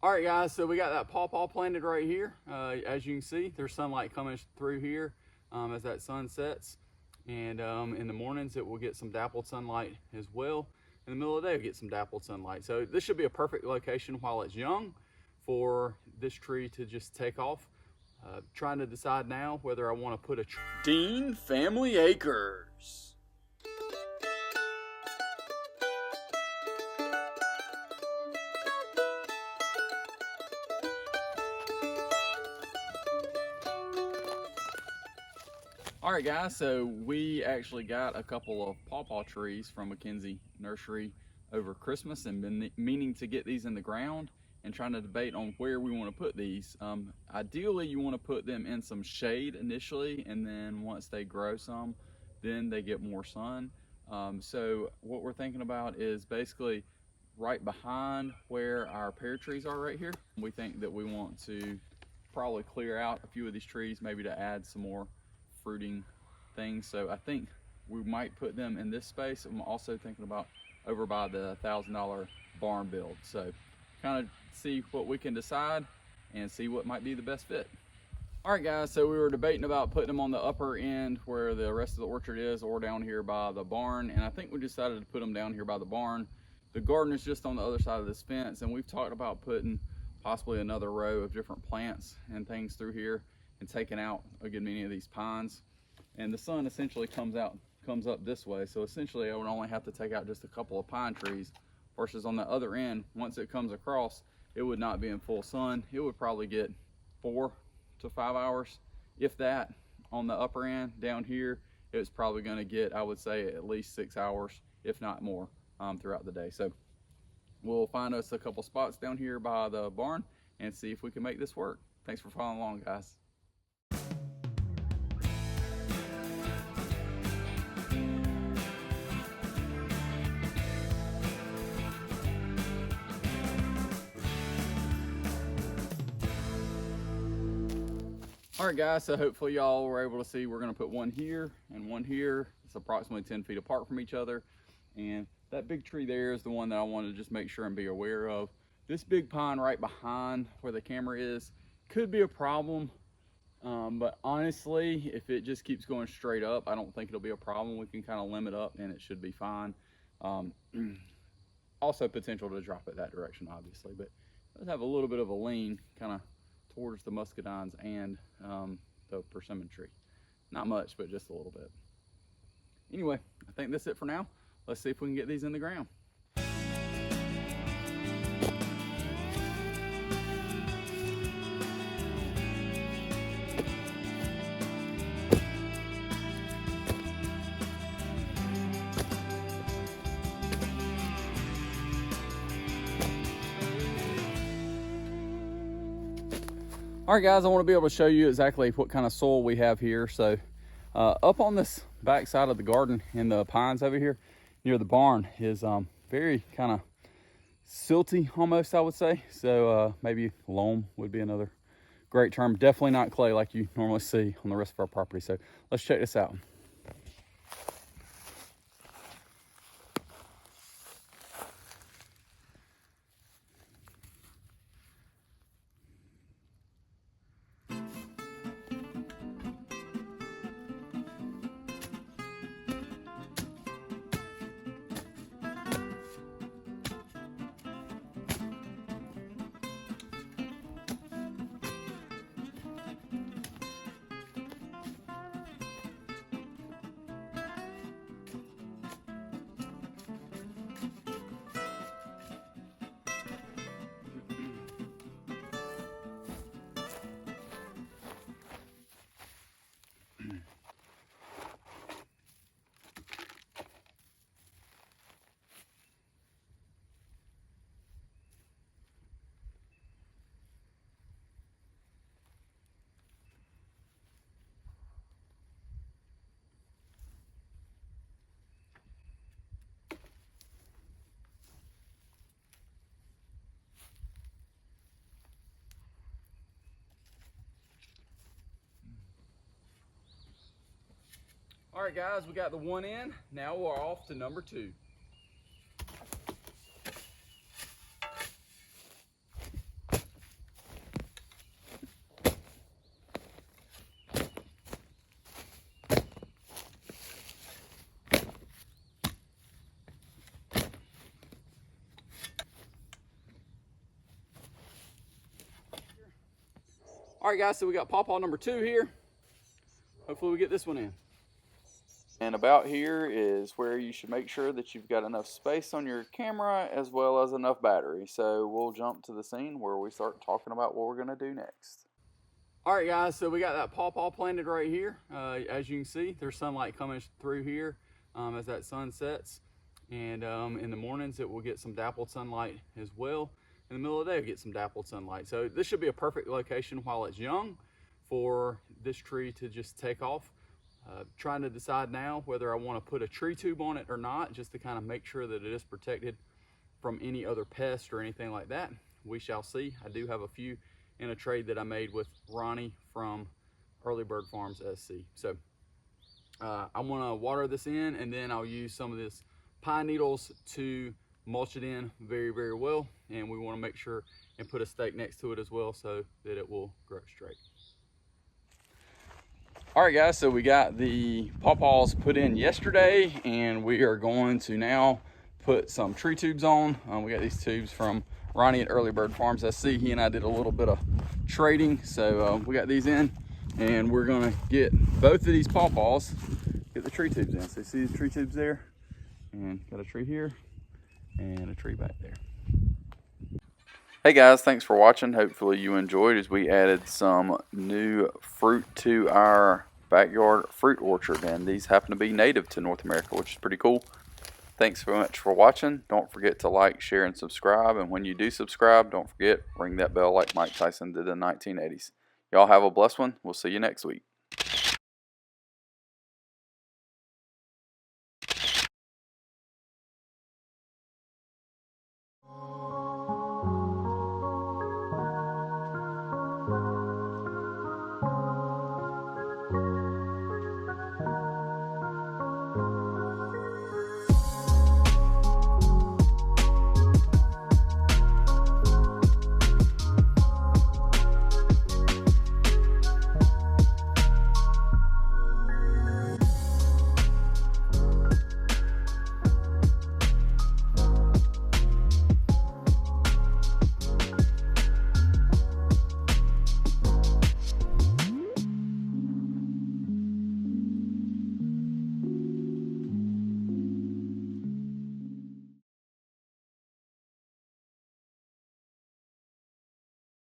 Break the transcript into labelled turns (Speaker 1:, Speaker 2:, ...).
Speaker 1: All right, guys, so we got that pawpaw planted right here. As you can see, there's sunlight coming through here as that sun sets. And in the mornings, it will get some dappled sunlight as well. In the middle of the day, it'll get some dappled sunlight. So this should be a perfect location while it's young for this tree to just take off. Trying to decide now whether I want to put a Dean Family Acres. All right, guys, so we actually got a couple of pawpaw trees from McKenzie Nursery over Christmas and been meaning to get these in the ground and trying to debate on where we want to put these. Ideally, you want to put them in some shade initially, and then once they grow some, then they get more sun. So what we're thinking about is basically right behind where our pear trees are right here. We think that we want to probably clear out a few of these trees, maybe to add some more fruiting things. So I think we might put them in this space. I'm also thinking about over by the $1,000 barn build. So kind of see what we can decide and see what might be the best fit. All right, guys, so we were debating about putting them on the upper end where the rest of the orchard is, or down here by the barn. And I think we decided to put them down here by the barn. The garden is just on the other side of this fence, and we've talked about putting possibly another row of different plants and things through here and taking out a good many of these pines. And the sun essentially comes up this way. So essentially I would only have to take out just a couple of pine trees, versus on the other end, once it comes across, it would not be in full sun. It would probably get 4 to 5 hours, if that. On the upper end down here, it's probably gonna get, I would say, at least 6 hours, if not more, throughout the day. So we'll find us a couple spots down here by the barn and see if we can make this work. Thanks for following along, guys. All right, guys, so hopefully y'all were able to see we're gonna put one here and one here. It's approximately 10 feet apart from each other. And that big tree there is the one that I wanted to just make sure and be aware of. This big pine right behind where the camera is could be a problem. But honestly, if it just keeps going straight up, I don't think it'll be a problem. We can kind of limit up and it should be fine. Also potential to drop it that direction, obviously, but it does have a little bit of a lean kind of towards the muscadines and the persimmon tree. Not much, but just a little bit. Anyway, I think that's it for now. Let's see if we can get these in the ground. All right, guys, I want to be able to show you exactly what kind of soil we have here. So up on this back side of the garden in the pines over here near the barn is very kind of silty almost, I would say. So maybe loam would be another great term. Definitely not clay like you normally see on the rest of our property. So let's check this out. All right, guys, we got the one in. Now we're off to number 2. All right, guys, so we got pawpaw number 2 here. Hopefully we get this one in. And about here is where you should make sure that you've got enough space on your camera as well as enough battery. So we'll jump to the scene where we start talking about what we're going to do next. All right, guys, so we got that pawpaw planted right here. As you can see, there's sunlight coming through here as that sun sets. And in the mornings, it will get some dappled sunlight as well. In the middle of the day, it'll get some dappled sunlight. So this should be a perfect location while it's young for this tree to just take off. Trying to decide now whether I want to put a tree tube on it or not, just to kind of make sure that it is protected from any other pest or anything like that. We shall see. I do have a few in a trade that I made with Ronnie from Early Bird Farms SC. So I want to water this in, and then I'll use some of this pine needles to mulch it in very, very well. And we want to make sure and put a stake next to it as well so that it will grow straight. All right, guys, so we got the pawpaws put in yesterday, and we are going to now put some tree tubes on. We got these tubes from Ronnie at Early Bird Farms SC. He and I did a little bit of trading, so we got these in, and we're gonna get both of these pawpaws, get the tree tubes in. So you see the tree tubes there, and got a tree here and a tree back there. Hey guys, thanks for watching. Hopefully you enjoyed as we added some new fruit to our backyard fruit orchard, and these happen to be native to North America, which is pretty cool. Thanks very much for watching. Don't forget to like, share, and subscribe. And when you do subscribe, don't forget, ring that bell like Mike Tyson did in the 1980s. Y'all have a blessed one. We'll see you next week.